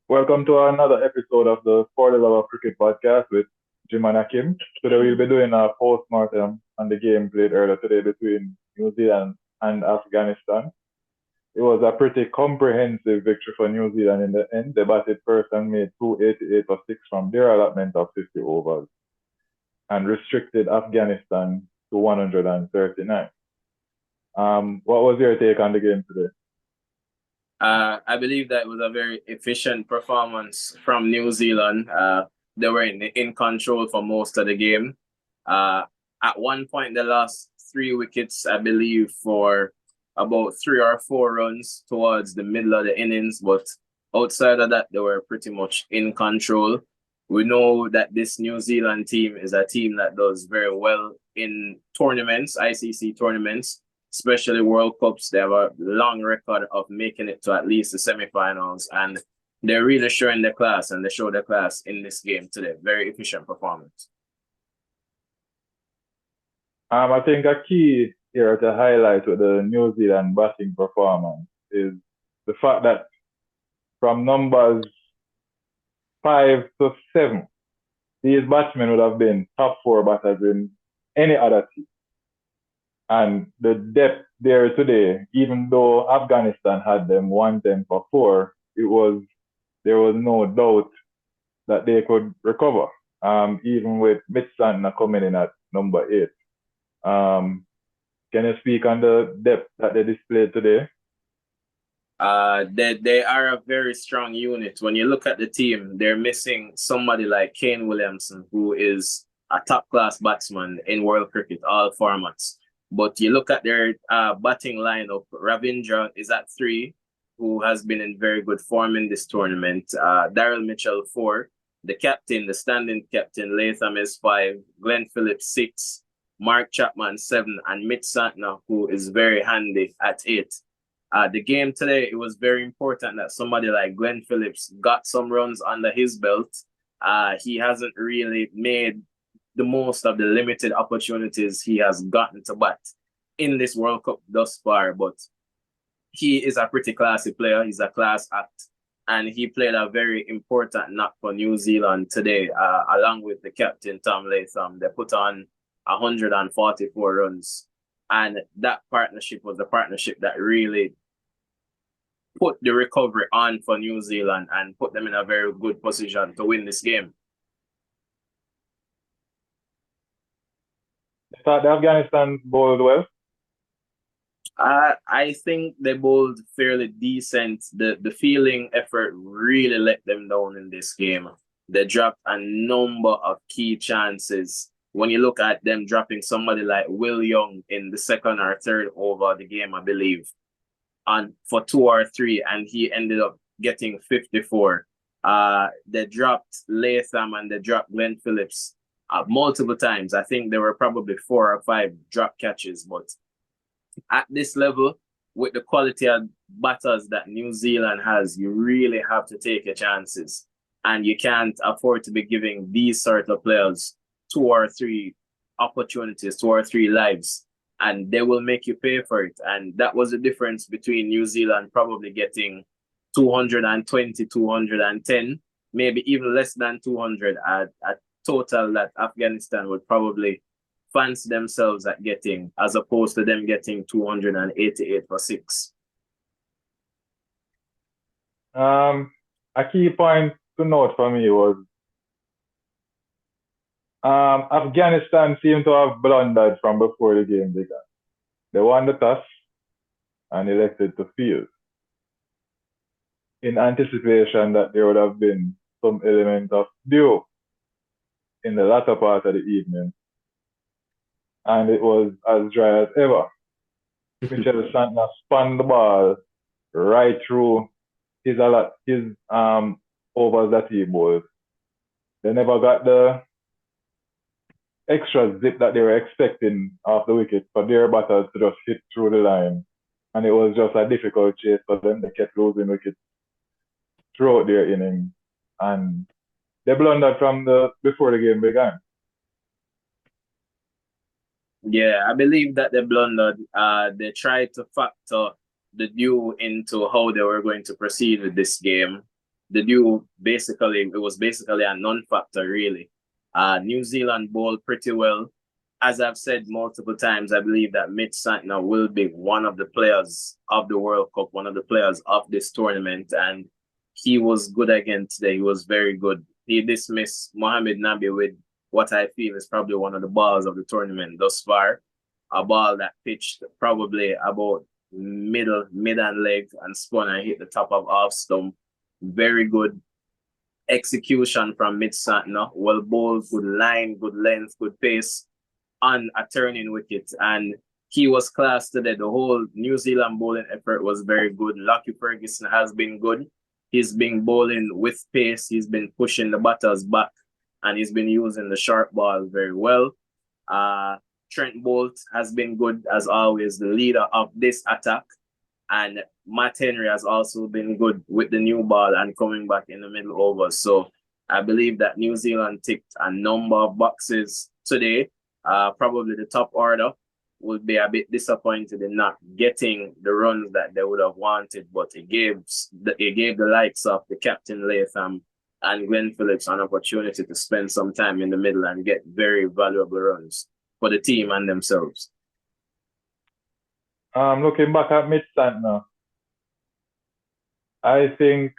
Welcome to another episode of the For the Love of Cricket podcast with Jim and Akim. Today we'll be doing a postmortem on the game played earlier today between New Zealand and Afghanistan. It was a pretty comprehensive victory for New Zealand in the end. They batted first and made 288 for 6 from their allotment of 50 overs and restricted Afghanistan to 139. What was your take on the game today? I believe that was a very efficient performance from New Zealand. They were in control for most of the game. At one point, they lost 3 wickets, I believe, for about 3 or 4 runs towards the middle of the innings. But outside of that, they were pretty much in control. We know that this New Zealand team is a team that does very well in tournaments, ICC tournaments, especially World Cups. They have a long record of making it to at least the semifinals, and they're really showing their class, and they show their class in this game today. Very efficient performance. I think a key here to highlight with the New Zealand batting performance is the fact that from numbers 5 to 7, these batsmen would have been top 4 batters in any other team. And the depth there today, even though Afghanistan had them 110 for 4, there was no doubt that they could recover. Even with Mitch Santner coming in at number 8. Can you speak on the depth that they displayed today? They are a very strong unit. When you look at the team, they're missing somebody like Kane Williamson, who is a top-class batsman in world cricket, all formats. But you look at their batting lineup, Ravindra is at 3, who has been in very good form in this tournament. Daryl Mitchell 4, the captain, the standing captain, Latham is 5, Glenn Phillips 6, Mark Chapman 7, and Mitch Santner, who is very handy at 8. The game today, it was very important that somebody like Glenn Phillips got some runs under his belt. He hasn't really made the most of the limited opportunities he has gotten to bat in this World Cup thus far, but he is a pretty classy player. He's a class act, and he played a very important knock for New Zealand today, along with the captain, Tom Latham. They put on 144 runs, and that partnership was the partnership that really put the recovery on for New Zealand and put them in a very good position to win this game. Thought the Afghanistan bowled well? I think they bowled fairly decent. The fielding effort really let them down in this game. They dropped a number of key chances. When you look at them dropping somebody like Will Young in the second or third over the game, I believe, and for 2 or 3, and he ended up getting 54. They dropped Latham and they dropped Glenn Phillips multiple times. I think there were probably 4 or 5 drop catches, but at this level, with the quality of batters that New Zealand has, you really have to take your chances, and you can't afford to be giving these sort of players 2 or 3 opportunities, 2 or 3 lives, and they will make you pay for it. And that was the difference between New Zealand probably getting 220, 210, maybe even less than 200 at total that Afghanistan would probably fancy themselves at getting, as opposed to them getting 288 for 6. A key point to note for me was Afghanistan seemed to have blundered from before the game began. They won the toss and elected to field in anticipation that there would have been some element of duo in the latter part of the evening. And it was as dry as ever. Mitchell Santner spun the ball right through his overs that he bowled. They never got the extra zip that they were expecting off the wicket for their batters to just hit through the line. And it was just a difficult chase for them. They kept losing wickets throughout their innings. And they blundered from before the game began. Yeah, I believe that they blundered. They tried to factor the dew into how they were going to proceed with this game. the duo basically, it was basically a non-factor really. New Zealand bowled pretty well. As I've said multiple times, I believe that Mitch Santner will be one of the players of the World Cup, one of the players of this tournament, and he was good again today. He was very good. He dismissed Mohamed Nabi with what I feel is probably one of the balls of the tournament thus far. A ball that pitched probably about mid and leg and spun and hit the top of off stump. Very good execution from Mitch Santner. Well bowled, good line, good length, good pace on a turning wicket. And he was class today. The whole New Zealand bowling effort was very good. Lockie Ferguson has been good. He's been bowling with pace. He's been pushing the batters back and he's been using the short ball very well. Trent Bolt has been good as always, the leader of this attack. And Matt Henry has also been good with the new ball and coming back in the middle overs. So I believe that New Zealand ticked a number of boxes today. Probably the top order would be a bit disappointed in not getting the runs that they would have wanted, but it gave the likes of the captain Latham and Glenn Phillips an opportunity to spend some time in the middle and get very valuable runs for the team and themselves. Looking back at Mitch Santner, I think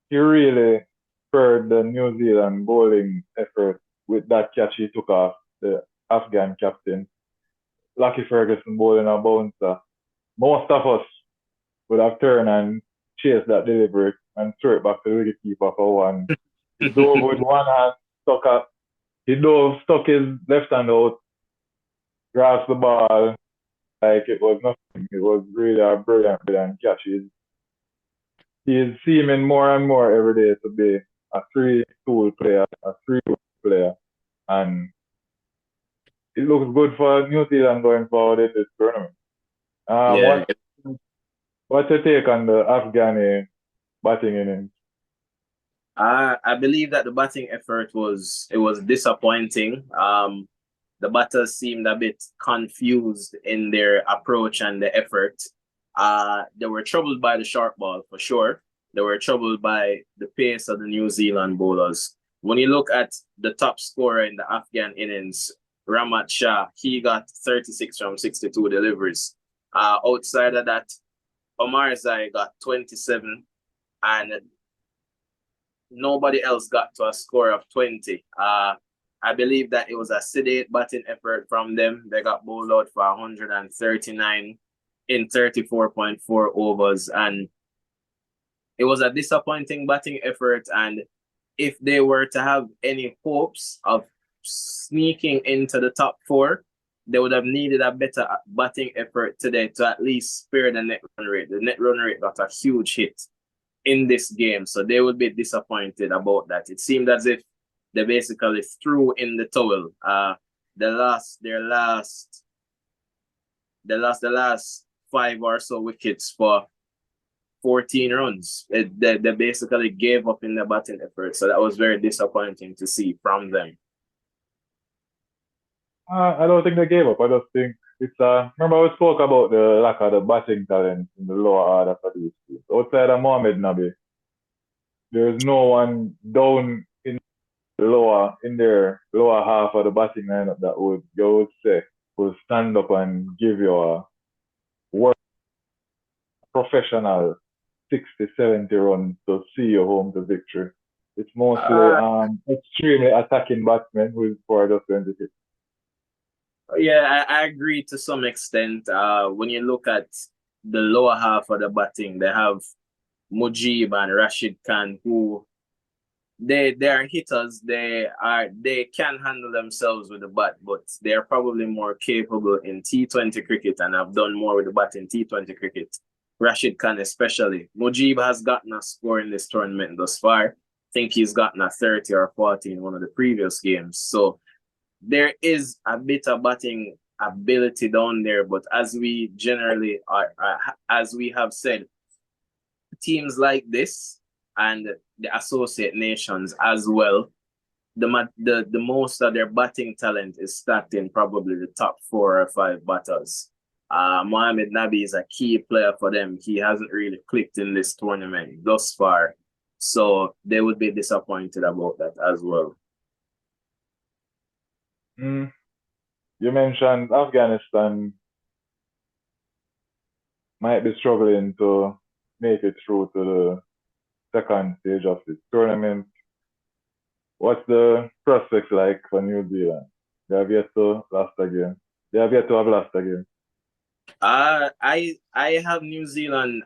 he really spurred the New Zealand bowling effort with that catch he took off the Afghan captain. Lockie Ferguson bowling a bouncer. Most of us would have turned and chased that delivery and threw it back to the wicketkeeper for one. He dove with one hand, stuck his left hand out, grasped the ball like it was nothing. It was really a brilliant catch. He's seeming more and more every day to be a three-tool player, a three-tool player. And it looks good for New Zealand going forward in this tournament. What's your take on the Afghani batting innings? I believe that the batting effort was disappointing. The batters seemed a bit confused in their approach and the effort. They were troubled by the short ball for sure. They were troubled by the pace of the New Zealand bowlers. When you look at the top scorer in the Afghan innings, Ramat Shah, he got 36 from 62 deliveries. Outside of that, Omar Zai got 27 and nobody else got to a score of 20. I believe that it was a sedate batting effort from them. They got bowled out for 139 in 34.4 overs. And it was a disappointing batting effort. And if they were to have any hopes of sneaking into the top four, they would have needed a better batting effort today to at least spare the net run rate. The net run rate got a huge hit in this game, so they would be disappointed about that. It seemed as if they basically threw in the towel. The last 5 or so wickets for 14 runs. They basically gave up in the batting effort, so that was very disappointing to see from them. I don't think they gave up. I just think it's remember we spoke about the lack of the batting talent in the lower order for these teams. Outside of Mohamed Nabi, there's no one down in their lower half of the batting lineup that would say will stand up and give you a work professional 60, 70 runs to see you home to victory. It's mostly extremely attacking batsmen who is for just 26. Yeah, I agree to some extent. When you look at the lower half of the batting, they have Mujib and Rashid Khan, who they are hitters. They can handle themselves with the bat, but they are probably more capable in T20 cricket and have done more with the bat in T20 cricket. Rashid Khan especially. Mujib has gotten a score in this tournament thus far. I think he's gotten a 30 or 40 in one of the previous games. So there is a bit of batting ability down there, but as we generally as we have said, teams like this and the associate nations as well, the most of their batting talent is stacked in probably the top 4 or 5 batters. Mohamed Nabi is a key player for them. He hasn't really clicked in this tournament thus far. So they would be disappointed about that as well. Mm. You mentioned Afghanistan might be struggling to make it through to the second stage of this tournament. What's the prospects like for New Zealand? They have yet to last a game. They have yet to have lost a game. I have New Zealand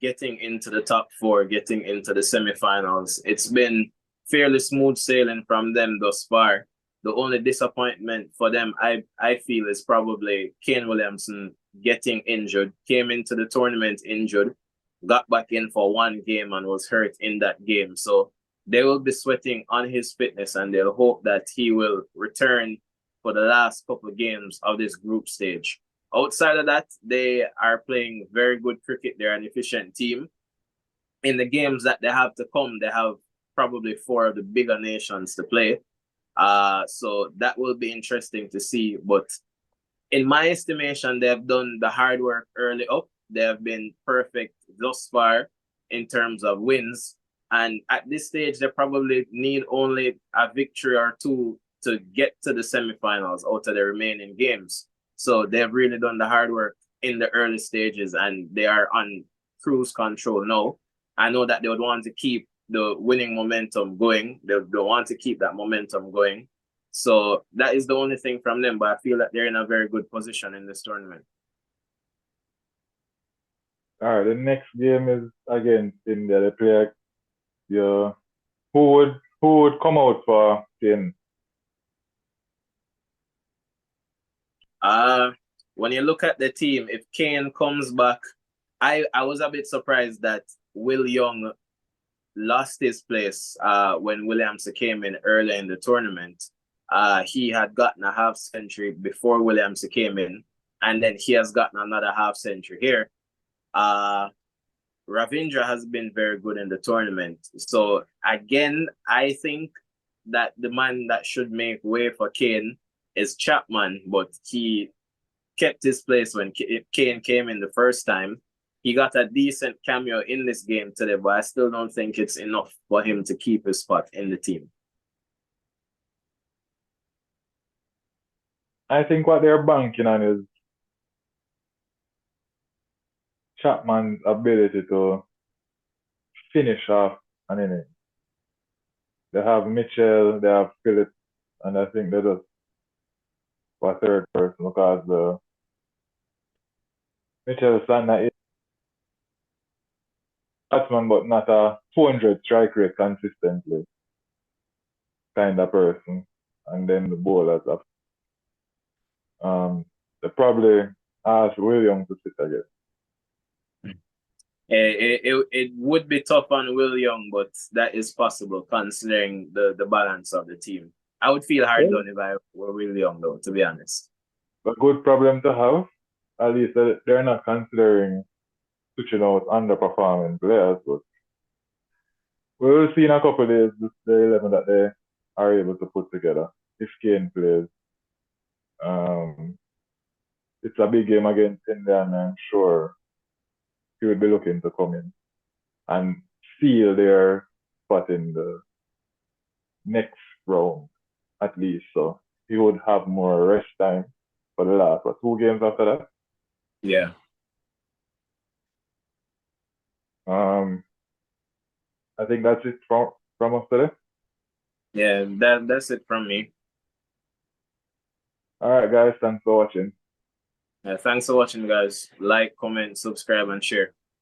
getting into the top four, getting into the semifinals. It's been fairly smooth sailing from them thus far. The only disappointment for them, I feel, is probably Kane Williamson getting injured. Came into the tournament injured, got back in for one game and was hurt in that game. So they will be sweating on his fitness, and they'll hope that he will return for the last couple of games of this group stage. Outside of that, they are playing very good cricket. They're an efficient team. In the games that they have to come, they have probably four of the bigger nations to play. So that will be interesting to see. But in my estimation, they have done the hard work early up. They have been perfect thus far in terms of wins. And at this stage, they probably need only a victory or two to get to the semifinals out of the remaining games. So they've really done the hard work in the early stages and they are on cruise control now. I know that they would want to keep the winning momentum going. They want to keep that momentum going. So that is the only thing from them, but I feel that they're in a very good position in this tournament. All right, the next game is against India. They play. Yeah, who would come out for Kane? When you look at the team, if Kane comes back, I was a bit surprised that Will Young lost his place when Williamson came in early in the tournament. He had gotten a half century before Williamson came in, and then he has gotten another half century here. Ravindra has been very good in the tournament. So again, I think that the man that should make way for Kane is Chapman, but he kept his place when Kane came in the first time. He got a decent cameo in this game today, but I still don't think it's enough for him to keep his spot in the team. I think what they're banking on is Chapman's ability to finish off an inning. They have Mitchell, they have Phillips, and I think they just for third person because the Mitchell Sandner is a batsman but not a 400 strike rate consistently kind of person. And then the bowlers have they probably ask Williams to sit again. It would be tough on Will Young, but that is possible considering the balance of the team. I would feel hard done if I were Will Young, though, to be honest. A good problem to have. At least they're not considering switching out underperforming players, but we will see in a couple of days the 11 that they are able to put together if Kane plays. It's a big game against India, and I'm sure he would be looking to come in and seal their spot in the next round at least. So he would have more rest time for the last 2 games after that. Yeah. I think that's it from us today. Yeah, that's it from me. All right, guys. Thanks for watching. Thanks for watching, guys. Like, comment, subscribe, and share.